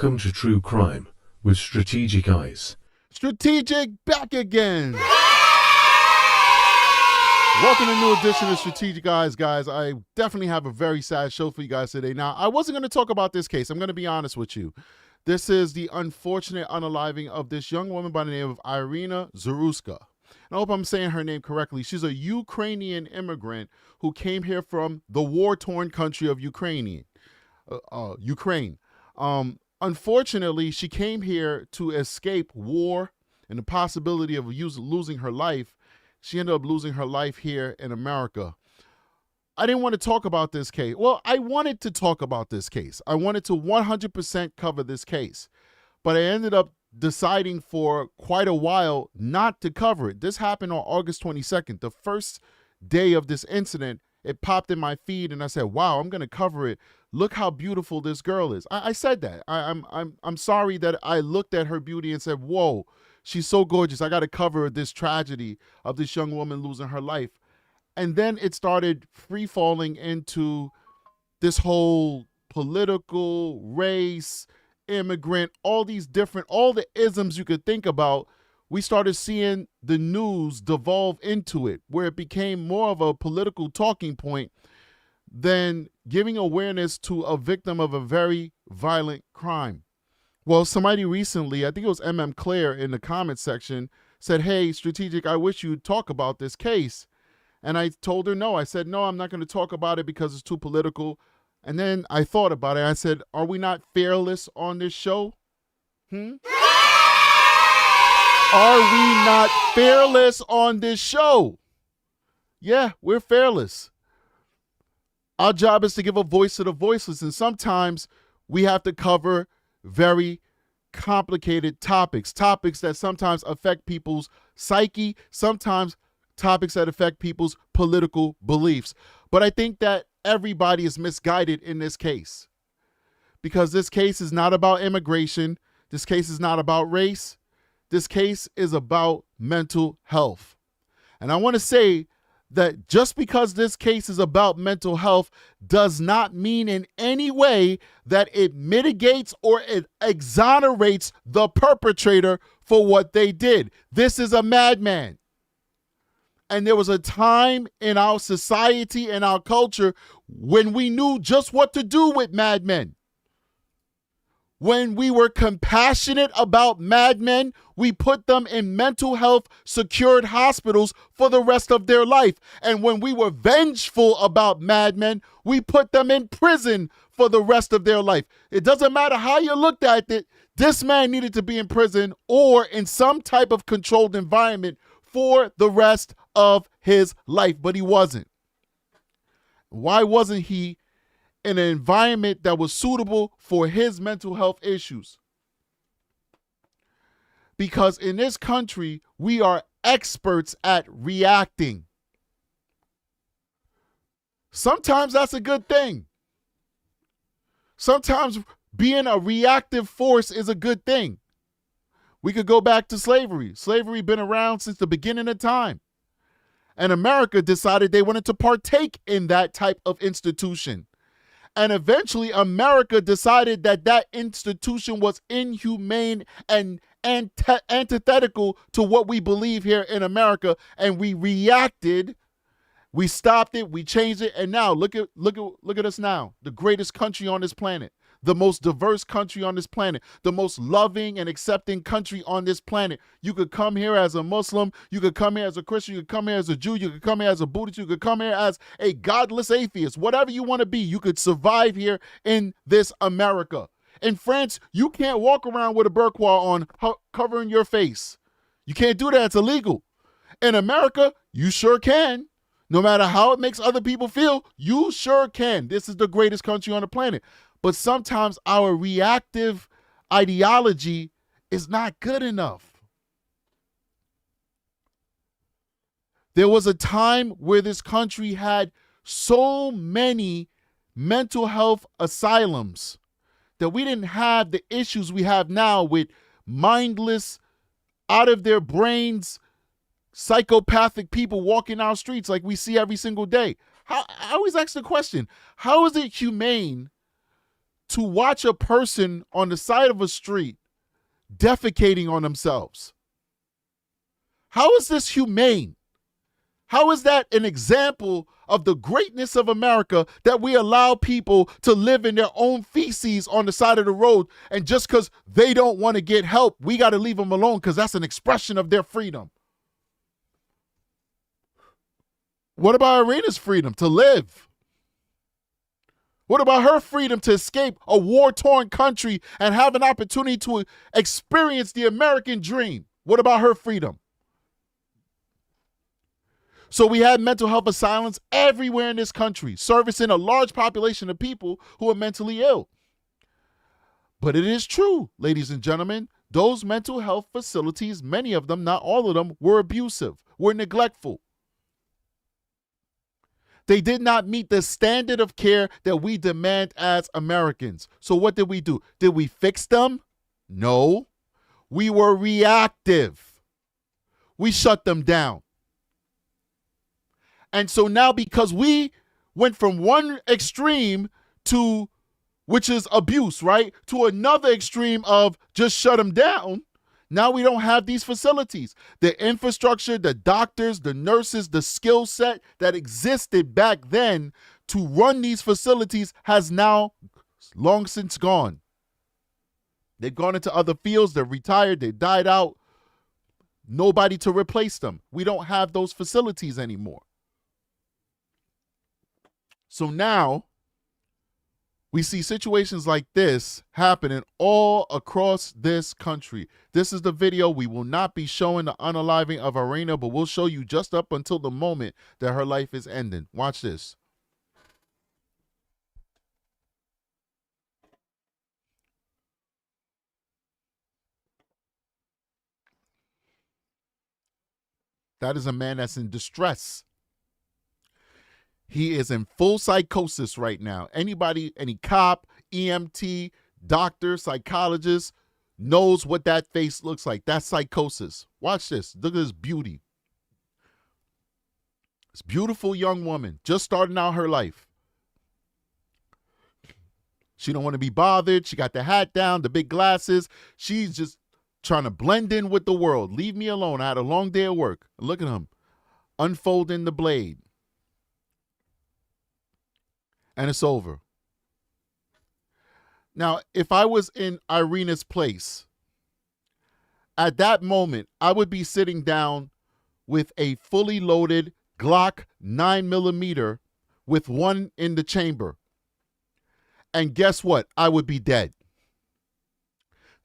Welcome to True Crime with Strategic Eyes. Strategic back again. Welcome to a new edition of Strategic Eyes, guys. I definitely have a very sad show for you guys today. Now, I wasn't going to talk about this case. I'm going to be honest with you. This is the unfortunate unaliving of this young woman by the name of Iryna Zerusa. I hope I'm saying her name correctly. She's a Ukrainian immigrant who came here from the war-torn country of Ukraine. Unfortunately, she came here to escape war and the possibility of losing her life. She ended up losing her life here in America. I didn't want to talk about this case. Well, I wanted to talk about this case. I wanted to 100% cover this case, but I ended up deciding for quite a while not to cover it. This happened on August 22nd, the first day of this incident. It popped in my feed and I said, wow, I'm going to cover it. Look how beautiful this girl is. I said that. I'm sorry that I looked at her beauty and said, whoa, she's so gorgeous. I got to cover this tragedy of this young woman losing her life. And then it started free falling into this whole political, race, immigrant, all the isms you could think about. We started seeing the news devolve into it, where it became more of a political talking point than giving awareness to a victim of a very violent crime. Well, somebody recently, I think it was Claire in the comment section, said, hey, Strategic, I wish you'd talk about this case. And I told her no. I said, no, I'm not going to talk about it because it's too political. And then I thought about it. I said, are we not fearless on this show? Are we not fearless on this show? Yeah, we're fearless. Our job is to give a voice to the voiceless, and sometimes we have to cover very complicated topics that sometimes affect people's psyche, sometimes topics that affect people's political beliefs. But I think that everybody is misguided in this case, because this case is not about immigration. This case is not about race. This case is about mental health. And I want to say that just because this case is about mental health does not mean in any way that it mitigates or it exonerates the perpetrator for what they did. This is a madman. And there was a time in our society and our culture when we knew just what to do with madmen. When we were compassionate about madmen, we put them in mental health secured hospitals for the rest of their life. And when we were vengeful about madmen, we put them in prison for the rest of their life. It doesn't matter how you looked at it. This man needed to be in prison or in some type of controlled environment for the rest of his life, but he wasn't. Why wasn't he in an environment that was suitable for his mental health issues? Because in this country, we are experts at reacting. Sometimes that's a good thing. Sometimes being a reactive force is a good thing. We could go back to slavery. Slavery been around since the beginning of time. And America decided they wanted to partake in that type of institution. And eventually America decided that that institution was inhumane and antithetical to what we believe here in America. And we reacted, we stopped it, we changed it. And now look at us now, the greatest country on this planet, the most diverse country on this planet, the most loving and accepting country on this planet. You could come here as a Muslim, you could come here as a Christian, you could come here as a Jew, you could come here as a Buddhist, you could come here as a godless atheist. Whatever you want to be, you could survive here in this America. In France, you can't walk around with a burqa on covering your face. You can't do that, it's illegal. In America, you sure can. No matter how it makes other people feel, you sure can. This is the greatest country on the planet. But sometimes our reactive ideology is not good enough. There was a time where this country had so many mental health asylums that we didn't have the issues we have now with mindless, out of their brains, psychopathic people walking our streets like we see every single day. I always ask the question, how is it humane to watch a person on the side of a street defecating on themselves? How is this humane? How is that an example of the greatness of America that we allow people to live in their own feces on the side of the road, and just because they don't want to get help, we got to leave them alone because that's an expression of their freedom? What about Irena's freedom to live? What about her freedom to escape a war-torn country and have an opportunity to experience the American dream? What about her freedom? So we have mental health asylums everywhere in this country, servicing a large population of people who are mentally ill. But it is true, ladies and gentlemen, those mental health facilities, many of them, not all of them, were abusive, were neglectful. They did not meet the standard of care that we demand as Americans. So what did we do? Did we fix them? No. We were reactive. We shut them down. And so now, because we went from one extreme to, which is abuse, right, to another extreme of just shut them down, now we don't have these facilities. The infrastructure, the doctors, the nurses, the skill set that existed back then to run these facilities has now long since gone. They've gone into other fields. They're retired. They died out. Nobody to replace them. We don't have those facilities anymore. So now we see situations like this happening all across this country. This is the video. We will not be showing the unaliving of Ireina, but we'll show you just up until the moment that her life is ending. Watch this. That is a man that's in distress. He is in full psychosis right now. Anybody, any cop, EMT, doctor, psychologist knows what that face looks like. That's psychosis. Watch this. Look at this beauty. This beautiful young woman just starting out her life. She don't want to be bothered. She got the hat down, the big glasses. She's just trying to blend in with the world. Leave me alone. I had a long day of work. Look at him unfolding the blade. And it's over. Now, if I was in Irena's place, at that moment, I would be sitting down with a fully loaded Glock 9mm with one in the chamber. And guess what? I would be dead.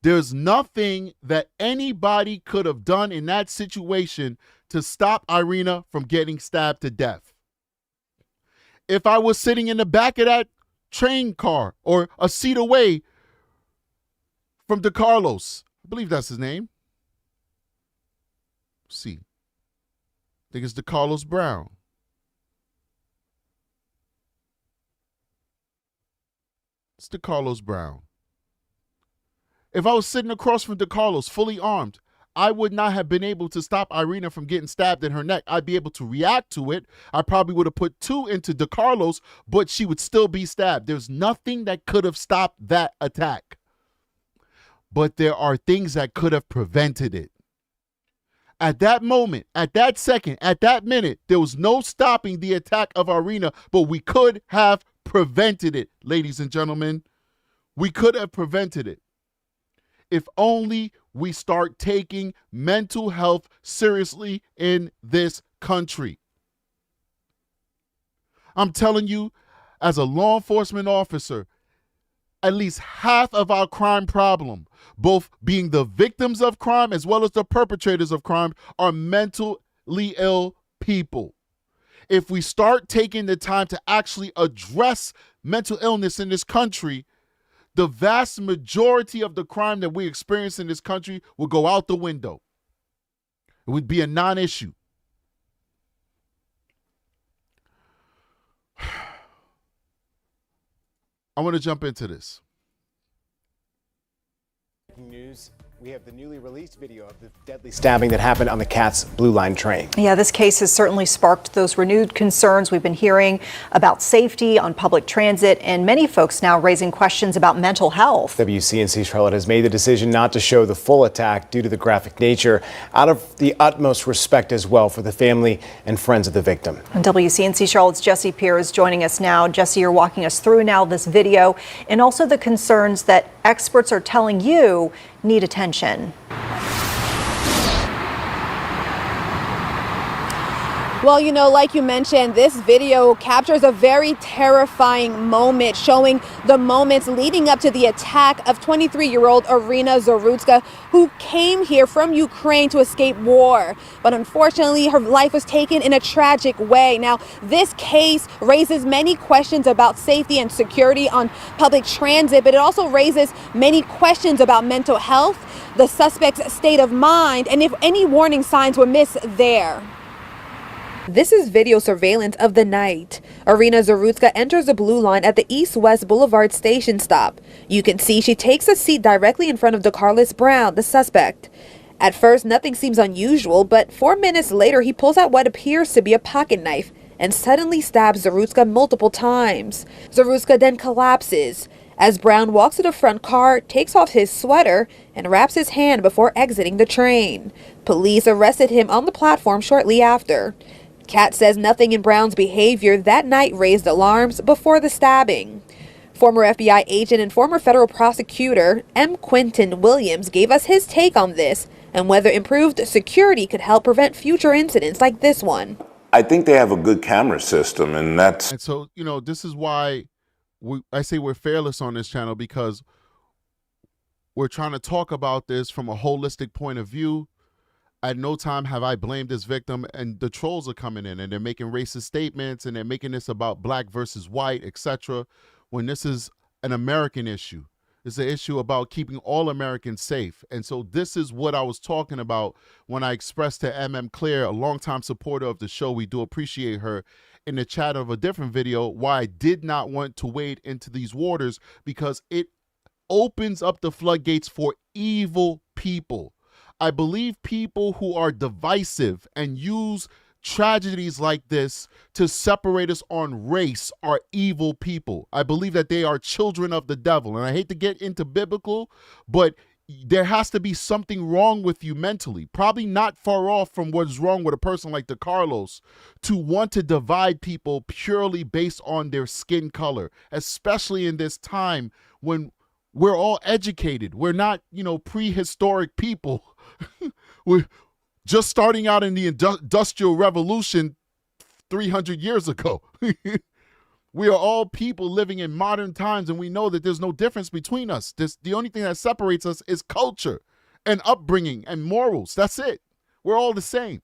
There's nothing that anybody could have done in that situation to stop Ireina from getting stabbed to death. If I was sitting in the back of that train car or a seat away from Decarlos, I believe that's his name. Let's see. I think it's Decarlos Brown. It's Decarlos Brown. If I was sitting across from Decarlos, fully armed, I would not have been able to stop Ireina from getting stabbed in her neck. I'd be able to react to it. I probably would have put two into Decarlos, but she would still be stabbed. There's nothing that could have stopped that attack. But there are things that could have prevented it. At that moment, at that second, at that minute, there was no stopping the attack of Ireina, but we could have prevented it, ladies and gentlemen. We could have prevented it. If only we start taking mental health seriously in this country. I'm telling you, as a law enforcement officer, at least half of our crime problem, both being the victims of crime as well as the perpetrators of crime, are mentally ill people. If we start taking the time to actually address mental illness in this country, the vast majority of the crime that we experience in this country will go out the window. It would be a non-issue. I want to jump into this. News We have the newly released video of the deadly stabbing that happened on the CAT's Blue Line train. Yeah, this case has certainly sparked those renewed concerns we've been hearing about safety on public transit, and many folks now raising questions about mental health. WCNC Charlotte has made the decision not to show the full attack due to the graphic nature, out of the utmost respect as well for the family and friends of the victim. And WCNC Charlotte's Jesse Pierre is joining us now. Jesse, you're walking us through now this video and also the concerns that experts are telling you need attention. Well, you know, like you mentioned, this video captures a very terrifying moment, showing the moments leading up to the attack of 23-year-old Ireina Zerusa, who came here from Ukraine to escape war. But unfortunately, her life was taken in a tragic way. Now, this case raises many questions about safety and security on public transit, but it also raises many questions about mental health, the suspect's state of mind, and if any warning signs were missed there. This is video surveillance of the night. Ireina Zerusa enters the Blue Line at the East-West Boulevard station stop. You can see she takes a seat directly in front of Decarlos Brown, the suspect. At first, nothing seems unusual, but 4 minutes later, he pulls out what appears to be a pocket knife and suddenly stabs Zerusa multiple times. Zerusa then collapses. As Brown walks to the front car, takes off his sweater, and wraps his hand before exiting the train. Police arrested him on the platform shortly after. CAT says nothing in Brown's behavior that night raised alarms before the stabbing. Former FBI agent and former federal prosecutor M. Quinton Williams gave us his take on this and whether improved security could help prevent future incidents like this one. I think they have a good camera system, and that's... And so, you know, this is why I say we're fearless on this channel, because we're trying to talk about this from a holistic point of view. At no time have I blamed this victim, and the trolls are coming in and they're making racist statements and they're making this about black versus white, etc. When this is an American issue. It's an issue about keeping all Americans safe. And so this is what I was talking about when I expressed to MM Claire, a longtime supporter of the show. We do appreciate her, in the chat of a different video, why I did not want to wade into these waters, because it opens up the floodgates for evil people. I believe people who are divisive and use tragedies like this to separate us on race are evil people. I believe that they are children of the devil. And I hate to get into biblical, but there has to be something wrong with you mentally, probably not far off from what's wrong with a person like Decarlos, to want to divide people purely based on their skin color, especially in this time when we're all educated. We're not, you know, prehistoric people. We're just starting out in the Industrial Revolution 300 years ago. We are all people living in modern times, and we know that there's no difference between us. The only thing that separates us is culture and upbringing and morals. That's it. We're all the same.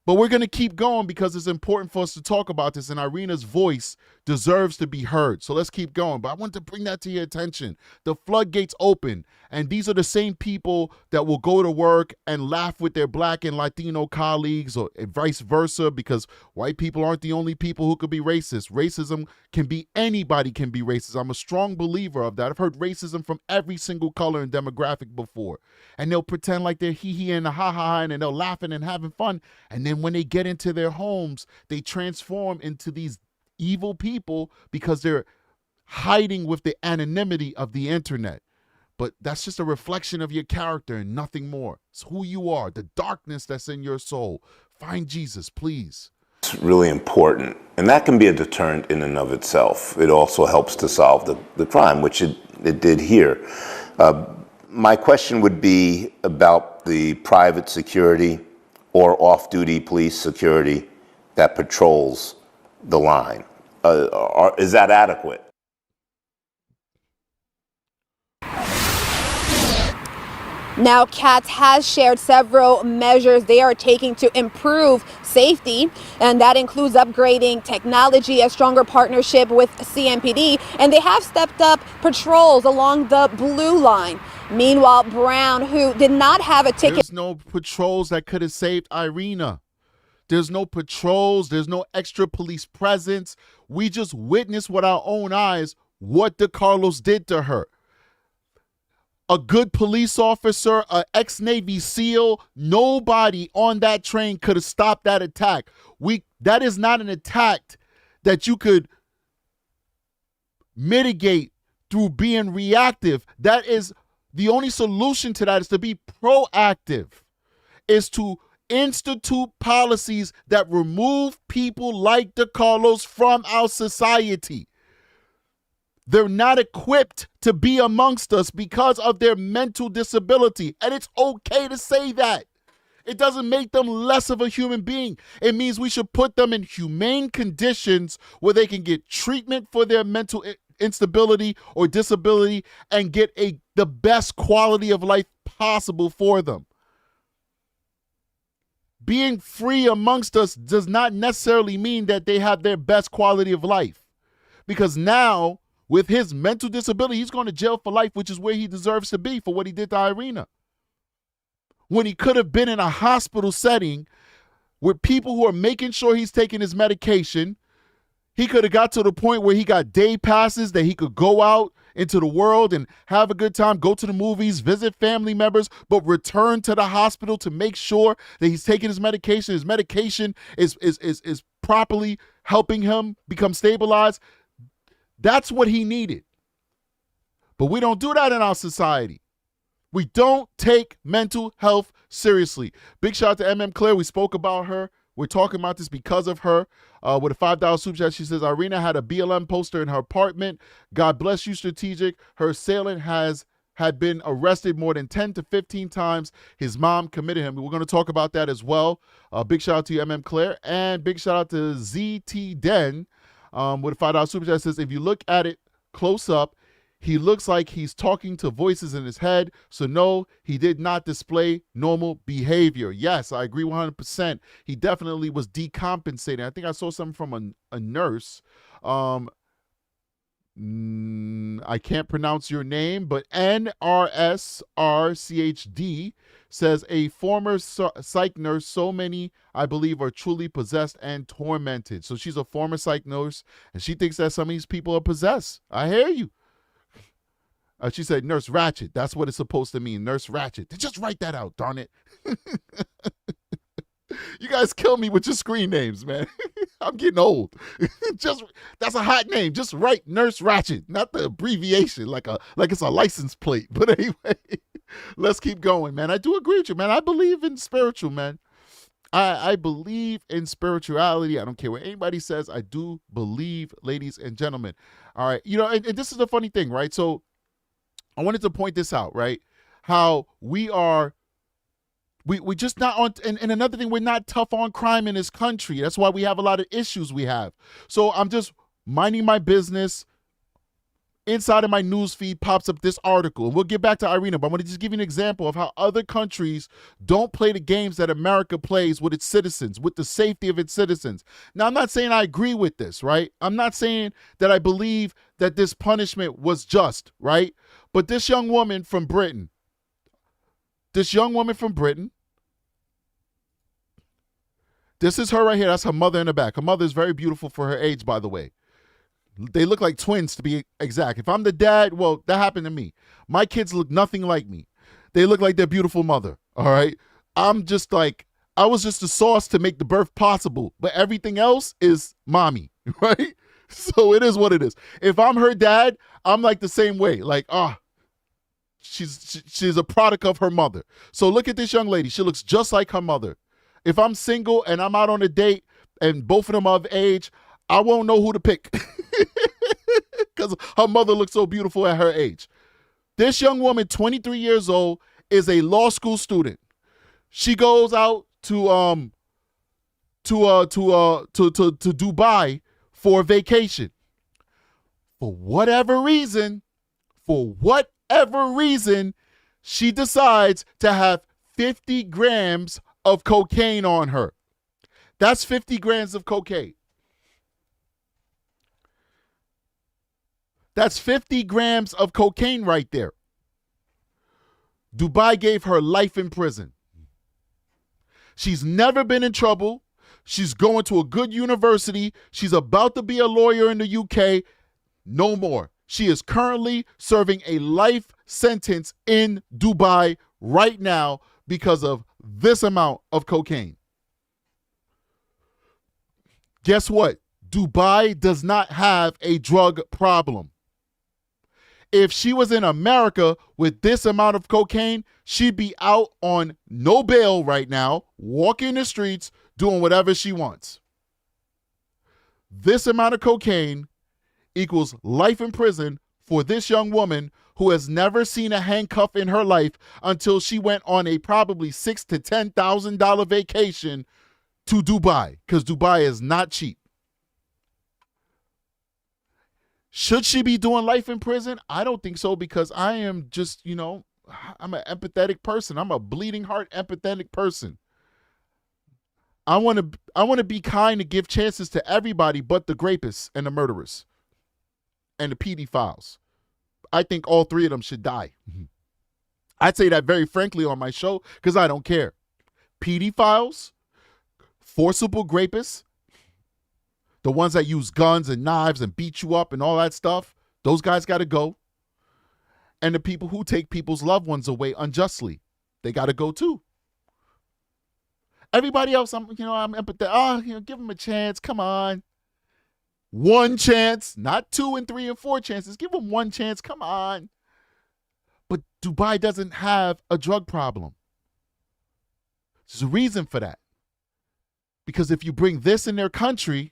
But we're going to keep going because it's important for us to talk about this, and Ireina's voice deserves to be heard. So let's keep going. But I want to bring that to your attention. The floodgates open, and these are the same people that will go to work and laugh with their black and Latino colleagues, or vice versa, because white people aren't the only people who could be racist. Racism can be, anybody can be racist. I'm a strong believer of that. I've heard racism from every single color and demographic before. And they'll pretend like they're hee-hee and ha-ha, and they're laughing and having fun. And then when they get into their homes, they transform into these evil people because they're hiding with the anonymity of the internet. But that's just a reflection of your character and nothing more. It's who you are, the darkness that's in your soul. Find Jesus, please. It's really important, and that can be a deterrent in and of itself. It also helps to solve the crime, which it did here. My question would be about the private security or off-duty police security that patrols the line. Is that adequate? Now, CAT has shared several measures they are taking to improve safety, and that includes upgrading technology, a stronger partnership with CMPD, and they have stepped up patrols along the Blue Line. Meanwhile, Brown, who did not have a ticket... There's no patrols that could have saved Ireina. There's no patrols. There's no extra police presence. We just witnessed with our own eyes what Decarlos did to her. a good police officer, an ex-Navy SEAL, nobody on that train could have stopped that attack. That is not an attack that you could mitigate through being reactive. That is the only solution to that, is to be proactive, is to institute policies that remove people like Decarlos from our society. They're not equipped to be amongst us because of their mental disability. And it's okay to say that. It doesn't make them less of a human being. It means we should put them in humane conditions where they can get treatment for their mental instability or disability and get the best quality of life possible for them. Being free amongst us does not necessarily mean that they have their best quality of life. Because now, with his mental disability, he's going to jail for life, which is where he deserves to be for what he did to Iryna. When he could have been in a hospital setting with people who are making sure he's taking his medication. He could have got to the point where he got day passes that he could go out into the world and have a good time, go to the movies, visit family members, but return to the hospital to make sure that he's taking his medication. His medication is properly helping him become stabilized. That's what he needed. But we don't do that in our society. We don't take mental health seriously. Big shout out to MM Claire. We spoke about her. We're talking about this because of her. With a $5 super chat, she says, Iryna had a BLM poster in her apartment. God bless you, Strategic. Her assailant had been arrested more than 10 to 15 times. His mom committed him. We're going to talk about that as well. Big shout out to you, MM Claire. And big shout out to ZT Den with a $5 super chat. Says, if you look at it close up, he looks like he's talking to voices in his head. So no, he did not display normal behavior. Yes, I agree 100%. He definitely was decompensating. I think I saw something from a nurse. I can't pronounce your name, but NRSRCHD says a former psych nurse, so many, I believe, are truly possessed and tormented. So she's a former psych nurse, and she thinks that some of these people are possessed. I hear you. She said Nurse Ratchet. That's what it's supposed to mean, Nurse Ratchet. Just write that out, darn it. You guys kill me with your screen names, man. I'm getting old. That's a hot name. Just write Nurse Ratchet, not the abbreviation like it's a license plate. But anyway, let's keep going, man. I do agree with you, man. I believe in spiritual, man. I believe in spirituality. I don't care what anybody says. I do believe, ladies and gentlemen. All right. You know, and this is the funny thing, right? So I wanted to point this out, right? How we just not on, and another thing, we're not tough on crime in this country. That's why we have a lot of issues we have. So I'm just minding my business. Inside of my news feed pops up this article. And we'll get back to Iryna, but I want to just give you an example of how other countries don't play the games that America plays with its citizens, with the safety of its citizens. Now, I'm not saying I agree with this, right? I'm not saying that I believe that this punishment was just, right? But this young woman from Britain, this is her right here. That's her mother in the back. Her mother is very beautiful for her age, by the way. They look like twins, to be exact. If I'm the dad, well, that happened to me. My kids look nothing like me. They look like their beautiful mother, all right? I'm just like, I was just the sauce to make the birth possible, but everything else is mommy, right? So it is what it is. If I'm her dad, I'm like the same way. Like, she's a product of her mother. So look at this young lady. She looks just like her mother. If I'm single and I'm out on a date and both of them are of age, I won't know who to pick because her mother looks so beautiful at her age. This young woman, 23 years old, is a law school student. She goes out to Dubai for a vacation. For whatever reason, she decides to have 50 grams of cocaine on her. That's 50 grams of cocaine. That's 50 grams of cocaine right there. Dubai gave her life in prison. She's never been in trouble. She's going to a good university. She's about to be a lawyer in the UK. No more. She is currently serving a life sentence in Dubai right now because of this amount of cocaine. Guess what? Dubai does not have a drug problem. If she was in America with this amount of cocaine, she'd be out on no bail right now, walking the streets, doing whatever she wants. This amount of cocaine equals life in prison for this young woman who has never seen a handcuff in her life until she went on a probably $6,000 to $10,000 vacation to Dubai, because Dubai is not cheap. Should she be doing life in prison? I don't think so, because I am just, I'm an empathetic person. I'm a bleeding heart empathetic person. I want to be kind and give chances to everybody but the rapists and the murderers and the pedophiles. I think all three of them should die. I'd say that very frankly on my show because I don't care. Pedophiles, forcible rapists, the ones that use guns and knives and beat you up and all that stuff, those guys got to go. And the people who take people's loved ones away unjustly, they got to go too. Everybody else, I'm empathetic. Give them a chance. Come on. One chance, not 2 and 3 and 4 chances. Give them one chance. Come on. But Dubai doesn't have a drug problem. There's a reason for that. Because if you bring this in their country,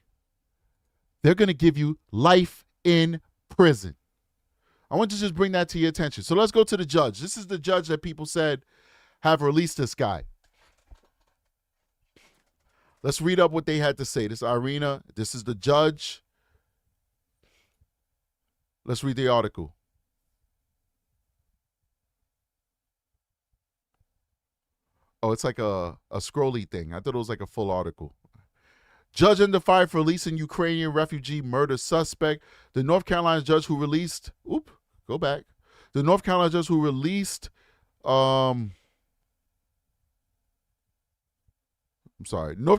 they're going to give you life in prison. I want to just bring that to your attention. So let's go to the judge. This is the judge that people said have released this guy. Let's read up what they had to say. This is IRYNA. This is the judge. Let's read the article. Oh, it's like a scrolly thing. I thought it was like a full article. Judge under fire for releasing Ukrainian refugee murder suspect. The North Carolina judge who released, The North Carolina judge who released, North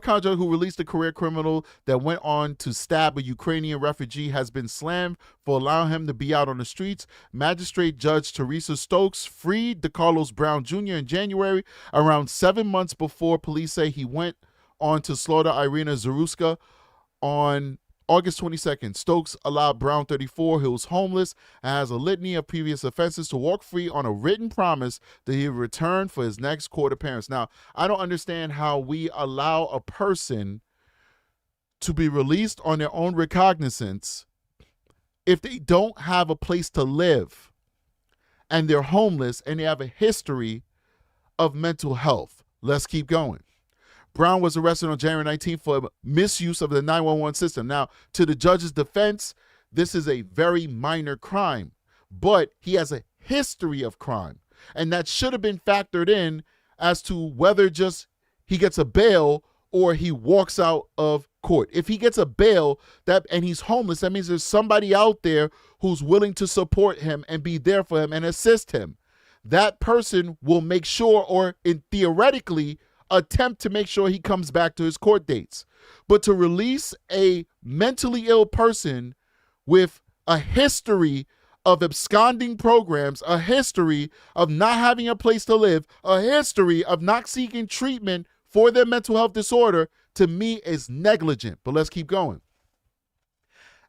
Carolina judge who released a career criminal that went on to stab a Ukrainian refugee has been slammed for allowing him to be out on the streets. Magistrate Judge Teresa Stokes freed Decarlos Brown Jr. in January, around 7 months before police say he went on to slaughter Ireina Zerusa on August 22nd. Stokes allowed Brown, 34, who was homeless and has a litany of previous offenses, to walk free on a written promise that he would return for his next court appearance. Now, I don't understand how we allow a person to be released on their own recognizance if they don't have a place to live and they're homeless and they have a history of mental health. Let's keep going. Brown was arrested on January 19th for misuse of the 911 system. Now, to the judge's defense, this is a very minor crime, but he has a history of crime, and that should have been factored in as to whether just he gets a bail or he walks out of court. If he gets a bail and he's homeless, that means there's somebody out there who's willing to support him and be there for him and assist him. That person will make sure, or theoretically, attempt to make sure he comes back to his court dates. But to release a mentally ill person with a history of absconding programs, a history of not having a place to live, a history of not seeking treatment for their mental health disorder, to me is negligent. But let's keep going.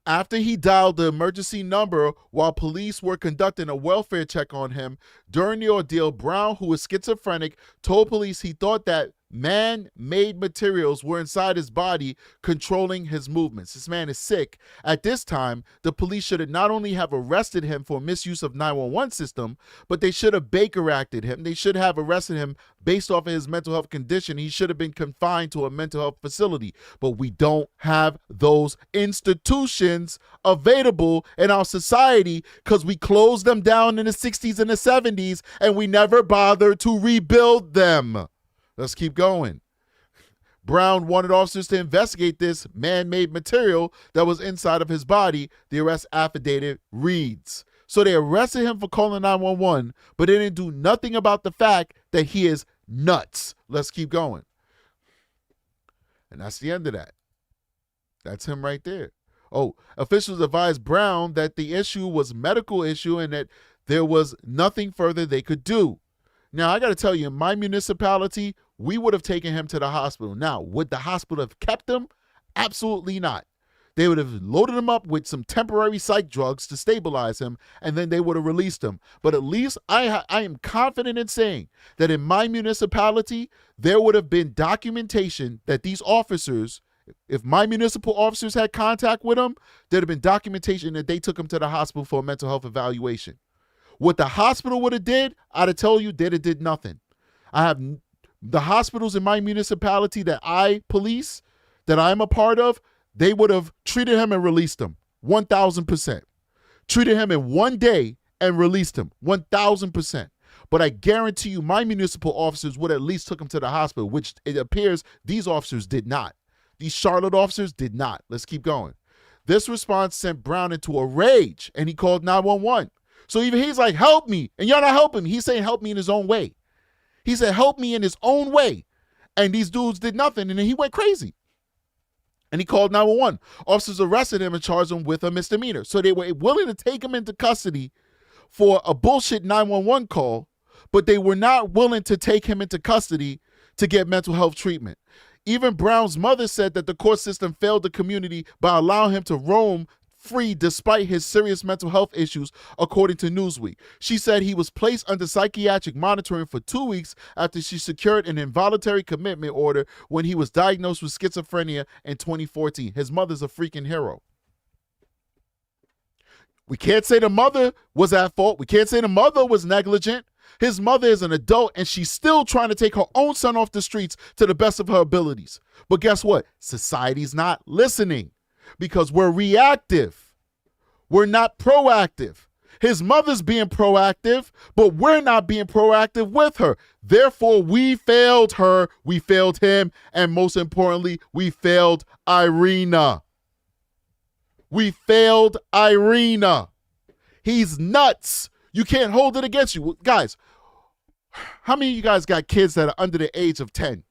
After he dialed the emergency number while police were conducting a welfare check on him during the ordeal, Brown, who was schizophrenic, told police he thought that man-made materials were inside his body controlling his movements. This man is sick. At this time, the police should have not only have arrested him for misuse of 911 system, but they should have Baker acted him. They should have arrested him based off of his mental health condition. He should have been confined to a mental health facility. But we don't have those institutions available in our society because we closed them down in the 60s and the 70s and we never bothered to rebuild them. Let's keep going. Brown wanted officers to investigate this man-made material that was inside of his body, the arrest affidavit reads. So they arrested him for calling 911, but they didn't do nothing about the fact that he is nuts. Let's keep going. And that's the end of that. That's him right there. Oh, officials advised Brown that the issue was a medical issue and that There was nothing further they could do. Now, I got to tell you, in my municipality, we would have taken him to the hospital. Now, would the hospital have kept him? Absolutely not. They would have loaded him up with some temporary psych drugs to stabilize him, and then they would have released him. But at least I am confident in saying that in my municipality, there would have been documentation that these officers, if my municipal officers had contact with him, there'd have been documentation that they took him to the hospital for a mental health evaluation. What the hospital would have did, I'd have told you that it did nothing. I have the hospitals in my municipality that I police, that I'm a part of, they would have treated him and released him 1,000%. Treated him in one day and released him 1,000%. But I guarantee you my municipal officers would at least took him to the hospital, which it appears these officers did not. These Charlotte officers did not. Let's keep going. This response sent Brown into a rage, and he called 911. So even he's like, help me, and you're not helping me. He's saying help me in his own way. He said help me in his own way, and these dudes did nothing, and then he went crazy. And he called 911. Officers arrested him and charged him with a misdemeanor. So they were willing to take him into custody for a bullshit 911 call, but they were not willing to take him into custody to get mental health treatment. Even Brown's mother said that the court system failed the community by allowing him to roam free despite his serious mental health issues, according to Newsweek. She said he was placed under psychiatric monitoring for 2 weeks after she secured an involuntary commitment order when he was diagnosed with schizophrenia in 2014. His mother's a freaking hero. We can't say the mother was at fault. We can't say the mother was negligent. His mother is an adult, and she's still trying to take her own son off the streets to the best of her abilities. But guess what? Society's not listening because we're reactive. We're not proactive. His mother's being proactive, but we're not being proactive with her. Therefore, we failed her, we failed him, and most importantly, we failed Iryna. We failed Iryna. He's nuts. You can't hold it against you. Guys, how many of you guys got kids that are under the age of 10?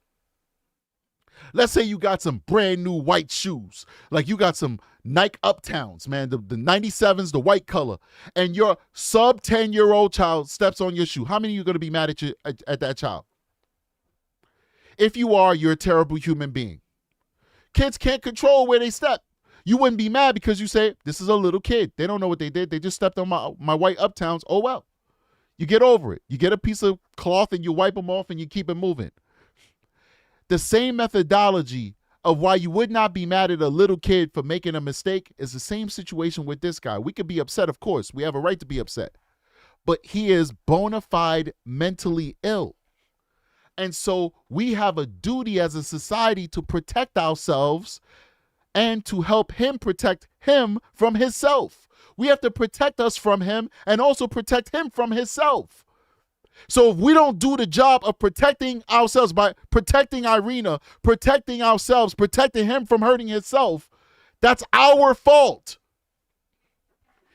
Let's say you got some brand new white shoes. Like you got some Nike Uptowns, man, the 97s, the white color. And your sub 10-year-old child steps on your shoe. How many of you are going to be mad at that child? If you are, you're a terrible human being. Kids can't control where they step. You wouldn't be mad because you say, this is a little kid. They don't know what they did. They just stepped on my white Uptowns. Oh, well. You get over it. You get a piece of cloth and you wipe them off and you keep it moving. The same methodology of why you would not be mad at a little kid for making a mistake is the same situation with this guy. We could be upset, of course. We have a right to be upset. But he is bona fide mentally ill. And so we have a duty as a society to protect ourselves and to help him protect him from himself. We have to protect us from him and also protect him from himself. So if we don't do the job of protecting ourselves by protecting Iryna, protecting ourselves, protecting him from hurting himself, that's our fault.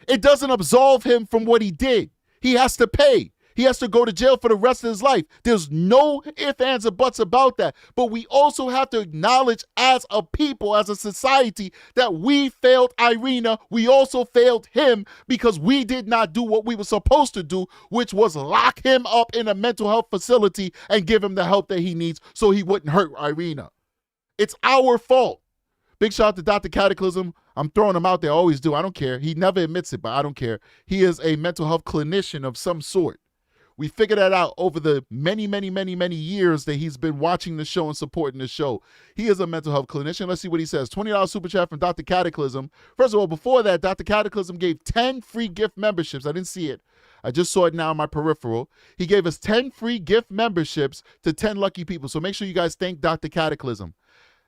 It doesn't absolve him from what he did. He has to pay. He has to go to jail for the rest of his life. There's no ifs, ands, or buts about that. But we also have to acknowledge as a people, as a society, that we failed Iryna. We also failed him because we did not do what we were supposed to do, which was lock him up in a mental health facility and give him the help that he needs so he wouldn't hurt Iryna. It's our fault. Big shout out to Dr. Cataclysm. I'm throwing him out there. I always do. I don't care. He never admits it, but I don't care. He is a mental health clinician of some sort. We figured that out over the many years that he's been watching the show and supporting the show. He is a mental health clinician. Let's see what he says. $20 super chat from Dr. Cataclysm. First of all, before that, Dr. Cataclysm gave 10 free gift memberships. I didn't see it. I just saw it now in my peripheral. He gave us 10 free gift memberships to 10 lucky people. So make sure you guys thank Dr. Cataclysm.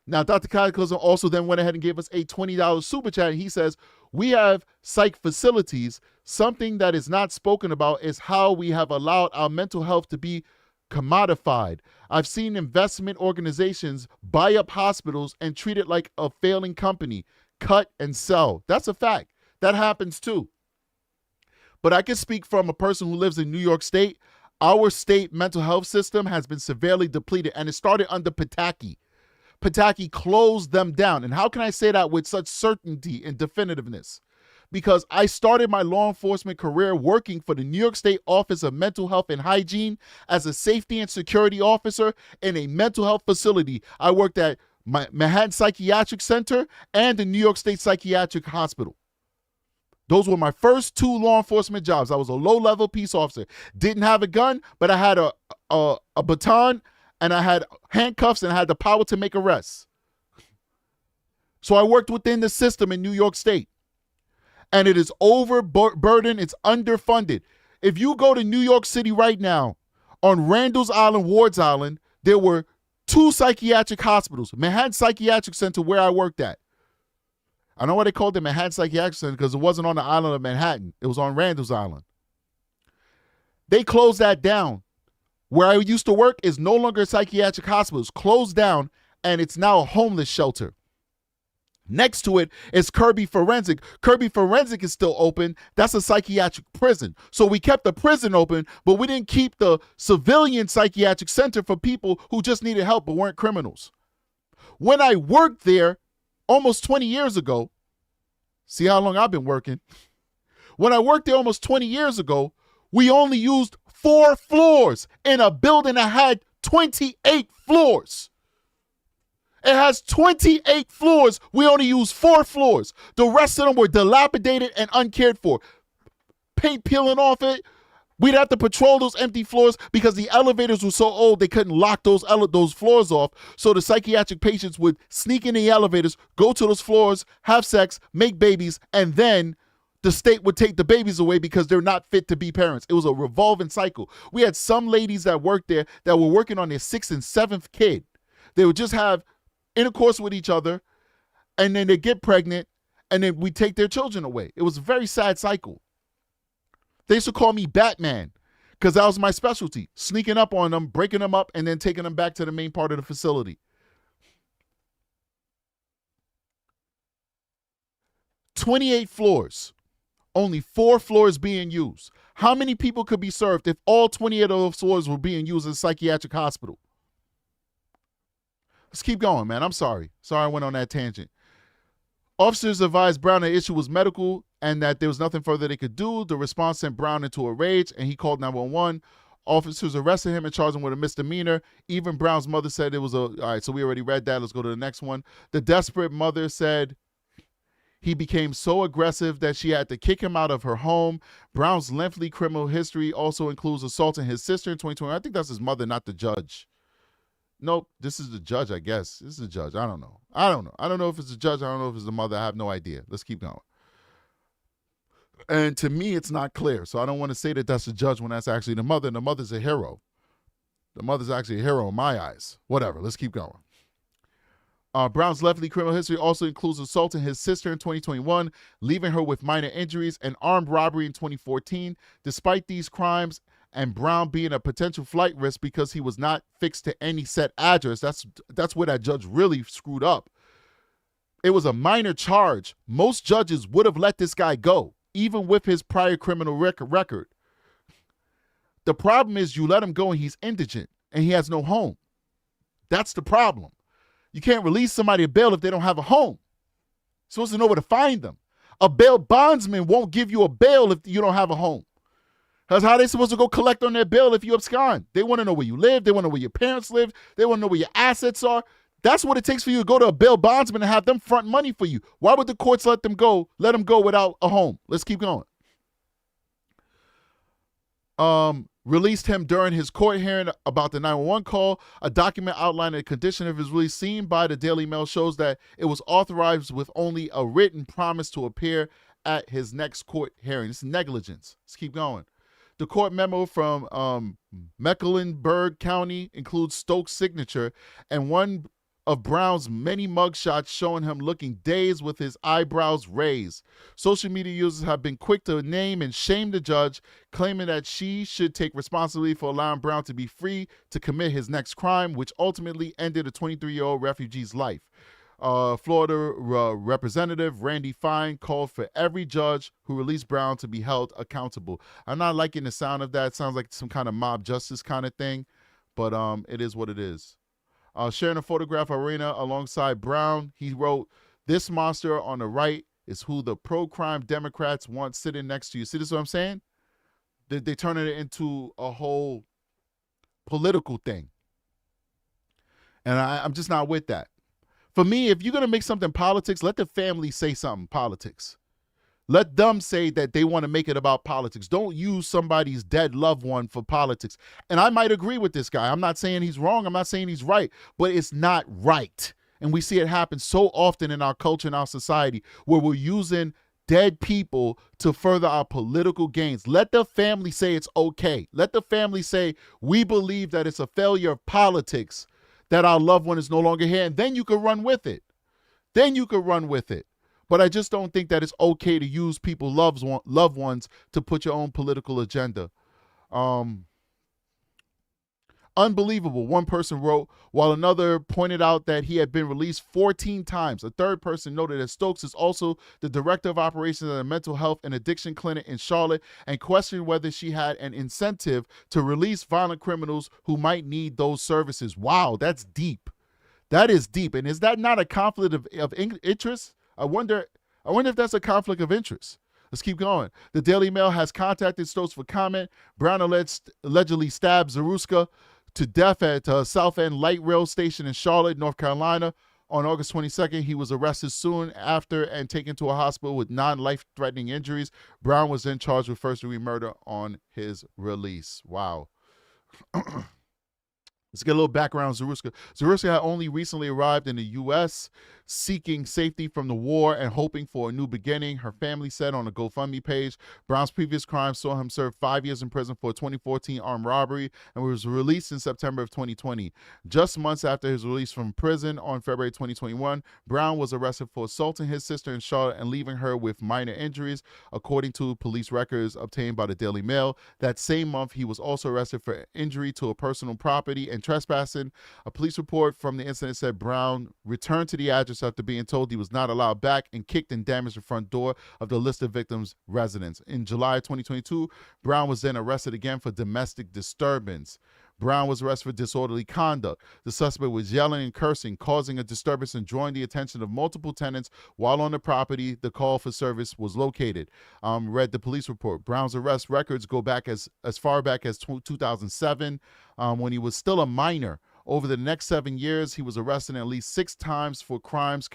Now, Dr. Cataclysm also then went ahead and gave us a $20 super chat. He says, we have psych facilities. Something that is not spoken about is how we have allowed our mental health to be commodified. I've seen investment organizations buy up hospitals and treat it like a failing company, cut and sell. That's a fact. That happens too. But I can speak from a person who lives in New York State. Our state mental health system has been severely depleted, and it started under Pataki. Pataki closed them down. And how can I say that with such certainty and definitiveness? because I started my law enforcement career working for the New York State Office of Mental Health and Hygiene as a safety and security officer in a mental health facility. I worked at Manhattan Psychiatric Center and the New York State Psychiatric Hospital. Those were my first 2 law enforcement jobs. I was a low-level peace officer. Didn't have a gun, but I had a baton, and I had handcuffs, and I had the power to make arrests. So I worked within the system in New York State. And it is overburdened. It's underfunded. If you go to New York City right now, on Randall's Island, Ward's Island, there were 2 psychiatric hospitals. Manhattan Psychiatric Center, where I worked at. I know why they called it Manhattan Psychiatric Center, because it wasn't on the island of Manhattan. It was on Randall's Island. They closed that down. Where I used to work is no longer a psychiatric hospital. It's closed down, and it's now a homeless shelter. Next to it is Kirby Forensic. Kirby Forensic is still open. That's a psychiatric prison. So we kept the prison open, but we didn't keep the civilian psychiatric center for people who just needed help but weren't criminals. When I worked there almost 20 years ago, see how long I've been working? When I worked there almost 20 years ago, we only used 4 floors in a building that had 28 floors. It has 28 floors. We only used 4 floors. The rest of them were dilapidated and uncared for. Paint peeling off it. We'd have to patrol those empty floors because the elevators were so old they couldn't lock those floors off. So the psychiatric patients would sneak in the elevators, go to those floors, have sex, make babies, and then the state would take the babies away because they're not fit to be parents. It was a revolving cycle. We had some ladies that worked there that were working on their 6th and 7th kid. They would just have intercourse with each other, and then they get pregnant, and then we take their children away. It was a very sad cycle. They used to call me Batman because that was my specialty, sneaking up on them, breaking them up, and then taking them back to the main part of the facility. 28 floors, only 4 floors being used. How many people could be served if all 28 of those floors were being used as a psychiatric hospital? Let's keep going, man. I'm sorry. Sorry I went on that tangent. Officers advised Brown the issue was medical and that there was nothing further they could do. The response sent Brown into a rage, and he called 911. Officers arrested him and charged him with a misdemeanor. Even Brown's mother said it was all right, so we already read that. Let's go to the next one. The desperate mother said he became so aggressive that she had to kick him out of her home. Brown's lengthy criminal history also includes assaulting his sister in 2020. I think that's his mother, not the judge. Nope, this is the judge, I guess. This is the judge. I don't know. I don't know if it's the judge. I don't know if it's the mother. I have no idea. Let's keep going. And to me, it's not clear. So I don't want to say that that's the judge when that's actually the mother. And the mother's a hero. The mother's actually a hero in my eyes. Whatever. Let's keep going. Brown's lengthy criminal history also includes assaulting his sister in 2021, leaving her with minor injuries, and armed robbery in 2014. Despite these crimes, and Brown being a potential flight risk because he was not fixed to any set address. That's where that judge really screwed up. It was a minor charge. Most judges would have let this guy go, even with his prior criminal record. The problem is you let him go and he's indigent and he has no home. That's the problem. You can't release somebody a bail if they don't have a home. You're supposed to know where to find them. A bail bondsman won't give you a bail if you don't have a home. That's how they supposed to go collect on their bail if you abscond. They want to know where you live. They want to know where your parents live. They want to know where your assets are. That's what it takes for you to go to a bail bondsman and have them front money for you. Why would the courts let them go without a home? Let's keep going. Released him during his court hearing about the 911 call. A document outlining the condition of his release seen by the Daily Mail shows that it was authorized with only a written promise to appear at his next court hearing. It's negligence. Let's keep going. The court memo from Mecklenburg County includes Stokes' signature and one of Brown's many mugshots showing him looking dazed with his eyebrows raised. Social media users have been quick to name and shame the judge, claiming that she should take responsibility for allowing Brown to be free to commit his next crime, which ultimately ended a 23-year-old refugee's life. Florida Representative Randy Fine called for every judge who released Brown to be held accountable. I'm not liking the sound of that. It sounds like some kind of mob justice kind of thing, but it is what it is. Sharing a photograph of Iryna alongside Brown, he wrote, "This monster on the right It's who the pro-crime Democrats want sitting next to you. See this is what I'm saying? They turning it into a whole political thing. And I'm just not with that. For me, if you're going to make something politics, let the family say something politics. Let them say that they want to make it about politics. Don't use somebody's dead loved one for politics. And I might agree with this guy. I'm not saying he's wrong. I'm not saying he's right. But it's not right. And we see it happen so often in our culture and our society where we're using dead people to further our political gains. Let the family say it's okay. Let the family say, we believe that it's a failure of politics that our loved one is no longer here. And then you could run with it. Then you could run with it. But I just don't think that it's okay to use people's loved ones to put your own political agenda. Unbelievable, one person wrote, while another pointed out that he had been released 14 times. A third person noted that Stokes is also the director of operations at a mental health and addiction clinic in Charlotte and questioned whether she had an incentive to release violent criminals who might need those services. Wow, that's deep. That is deep. And is that not a conflict of interest? I wonder if that's a conflict of interest. Let's keep going. The Daily Mail has contacted Stokes for comment. Brown allegedly stabbed Zeruska to death at South End Light Rail Station in Charlotte, North Carolina. On August 22nd, he was arrested soon after and taken to a hospital with non-life-threatening injuries. Brown was then charged with first-degree murder on his release. Wow. Let's get a little background on Zeruska. Zeruska had only recently arrived in the U.S., seeking safety from the war and hoping for a new beginning, her family said on a GoFundMe page. Brown's previous crime saw him serve 5 years in prison for a 2014 armed robbery and was released in September of 2020. Just months after his release from prison on February 2021, Brown was arrested for assaulting his sister in Charlotte and leaving her with minor injuries, according to police records obtained by the Daily Mail. That same month, he was also arrested for injury to a personal property and trespassing. A police report from the incident said Brown returned to the address after being told he was not allowed back and kicked and damaged the front door of the listed victim's residence. In July 2022, Brown was then arrested again for domestic disturbance. Brown was arrested for disorderly conduct. The suspect was yelling and cursing, causing a disturbance and drawing the attention of multiple tenants while on the property the call for service was located. Read the police report. Brown's arrest records go back as far back as 2007 when he was still a minor. Over the next 7 years, he was arrested at least 6 times for crimes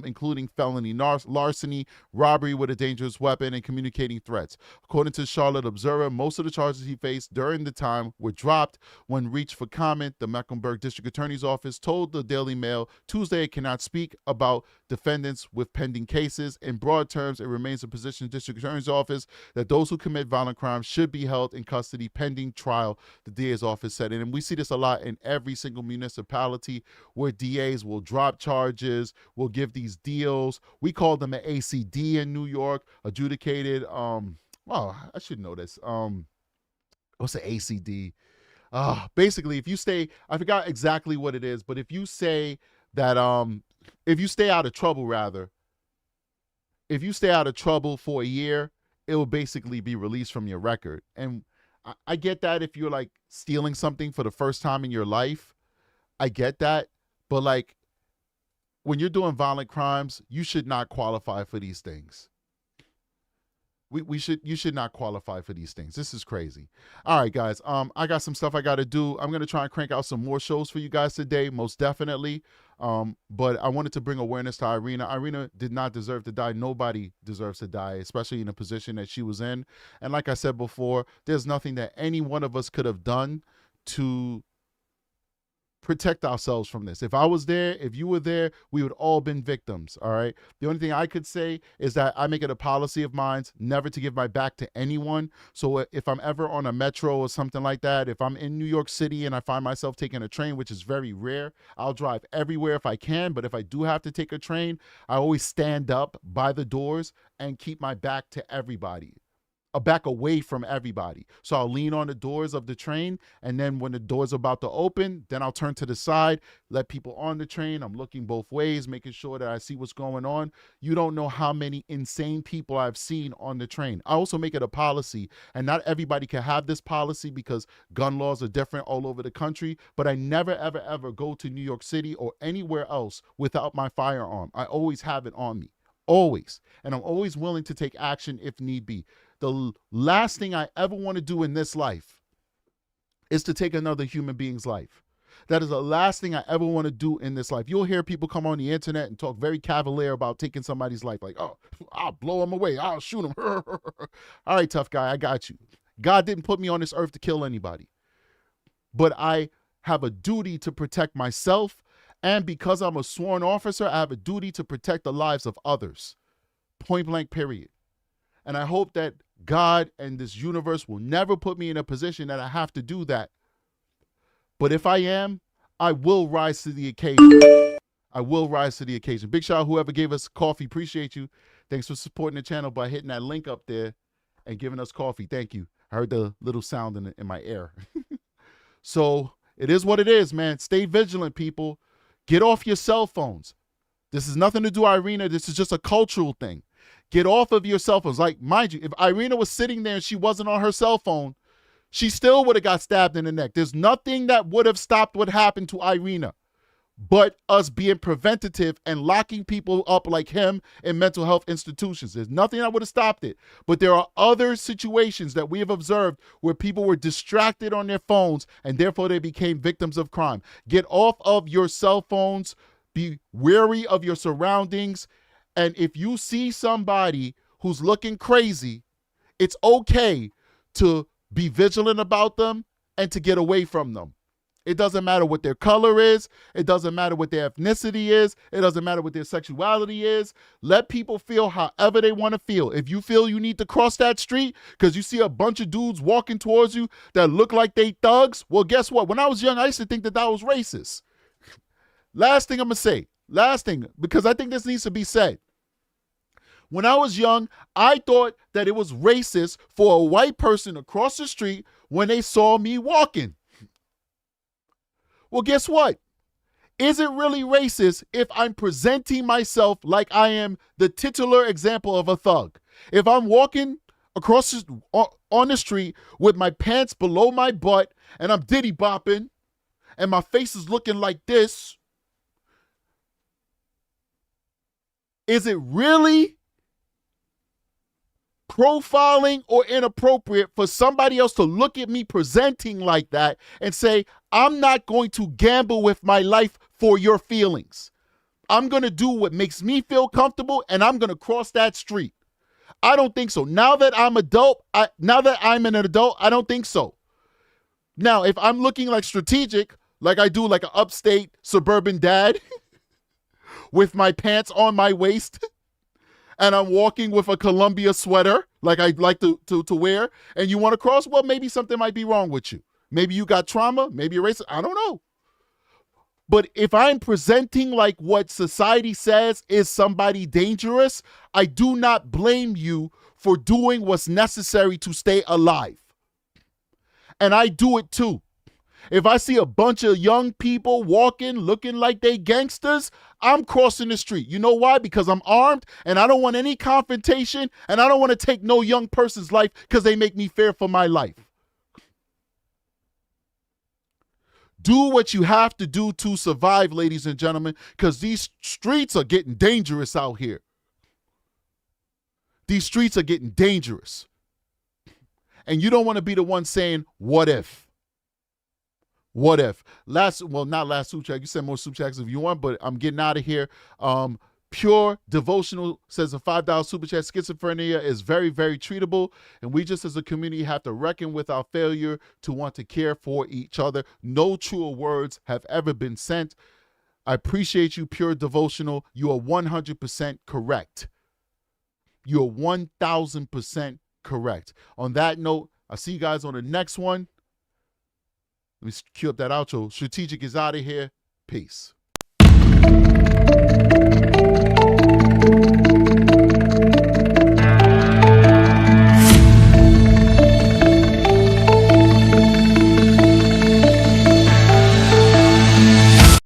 including felony larceny, robbery with a dangerous weapon, and communicating threats. According to Charlotte Observer, most of the charges he faced during the time were dropped when reached for comment. The Mecklenburg District Attorney's Office told the Daily Mail Tuesday it cannot speak about defendants with pending cases. In broad terms, it remains the position of the District Attorney's Office that those who commit violent crimes should be held in custody pending trial, the DA's office said. And we see this a lot in every single municipality where DAs will drop charges, will give these deals. We call them an ACD in New York, adjudicated. Well, I should know this. What's an ACD? Basically, if you stay, I forgot exactly what it is, but if you say that, if you stay out of trouble, if you stay out of trouble for a year, it will basically be released from your record. And I get that if you're like stealing something for the first time in your life, I get that. But like when you're doing violent crimes, you should not qualify for these things. You should not qualify for these things. This is crazy. All right, guys. I got some stuff I got to do. I'm going to try and crank out some more shows for you guys today, most definitely. But I wanted to bring awareness to Iryna. Iryna did not deserve to die. Nobody deserves to die, especially in the position that she was in. And like I said before, there's nothing that any one of us could have done to protect ourselves from this. If I was there, if you were there, we would all been victims. All right. The only thing I could say is that I make it a policy of mine never to give my back to anyone. So if I'm ever on a metro or something like that, if I'm in New York City and I find myself taking a train, which is very rare, I'll drive everywhere if I can. But if I do have to take a train, I always stand up by the doors and keep my back to everybody. A back away from everybody. So I'll lean on the doors of the train, and then when the door's about to open, then I'll turn to the side, let people on the train. I'm looking both ways, making sure that I see what's going on. You don't know how many insane people I've seen on the train. I also make it a policy, and not everybody can have this policy because gun laws are different all over the country, but I never, ever, ever go to New York City or anywhere else without my firearm. I always have it on me. always. And I'm always willing to take action if need be. The last thing I ever want to do in this life is to take another human being's life. That is the last thing I ever want to do in this life. You'll hear people come on the internet and talk very cavalier about taking somebody's life. Like, oh, I'll blow him away. I'll shoot him. All right, tough guy, I got you. God didn't put me on this earth to kill anybody. But I have a duty to protect myself. And because I'm a sworn officer, I have a duty to protect the lives of others. Point blank, period. And I hope that God and this universe will never put me in a position that I have to do that. But if I am, I will rise to the occasion. I will rise to the occasion. Big shout out whoever gave us coffee. Appreciate you. Thanks for supporting the channel by hitting that link up there and giving us coffee. Thank you. I heard the little sound in my ear. So it is what it is, man. Stay vigilant, people. Get off your cell phones. This is nothing to do, Iryna. This is just a cultural thing. Get off of your cell phones. Like, mind you, if Iryna was sitting there and she wasn't on her cell phone, she still would have got stabbed in the neck. There's nothing that would have stopped what happened to Iryna but us being preventative and locking people up like him in mental health institutions. There's nothing that would have stopped it. But there are other situations that we have observed where people were distracted on their phones and therefore they became victims of crime. Get off of your cell phones. Be wary of your surroundings. And if you see somebody who's looking crazy, it's okay to be vigilant about them and to get away from them. It doesn't matter what their color is. It doesn't matter what their ethnicity is. It doesn't matter what their sexuality is. Let people feel however they want to feel. If you feel you need to cross that street because you see a bunch of dudes walking towards you that look like they thugs, well, guess what? When I was young, I used to think that that was racist. Last thing I'm going to say. Last thing, because I think this needs to be said. When I was young, I thought that it was racist for a white person to cross the street when they saw me walking. Well, guess what? Is it really racist if I'm presenting myself like I am the titular example of a thug? If I'm walking across on the street with my pants below my butt and I'm diddy bopping and my face is looking like this, is it really profiling or inappropriate for somebody else to look at me presenting like that and say, I'm not going to gamble with my life for your feelings. I'm going to do what makes me feel comfortable and I'm going to cross that street. I don't think so. Now that I'm an adult, I don't think so. Now, if I'm looking like strategic, like I do like an upstate suburban dad with my pants on my waist, and I'm walking with a Columbia sweater like I like to wear, and you want to cross, well, maybe something might be wrong with you. Maybe you got trauma, maybe you're racist, I don't know. But if I'm presenting like what society says is somebody dangerous, I do not blame you for doing what's necessary to stay alive. And I do it too. If I see a bunch of young people walking, looking like they gangsters, I'm crossing the street. You know why? Because I'm armed and I don't want any confrontation and I don't want to take no young person's life because they make me fear for my life. Do what you have to do to survive, ladies and gentlemen, because these streets are getting dangerous out here. These streets are getting dangerous. And you don't want to be the one saying, what if? What if? Not last super chat. You send more super chats if you want, but I'm getting out of here. Pure Devotional says a $5 super chat. Schizophrenia is very, very treatable, and we just as a community have to reckon with our failure to want to care for each other. No truer words have ever been sent. I appreciate you, Pure Devotional. You are 100% correct. You are 1,000% correct. On that note, I'll see you guys on the next one. Let me cue up that outro. Strategic is out of here. Peace.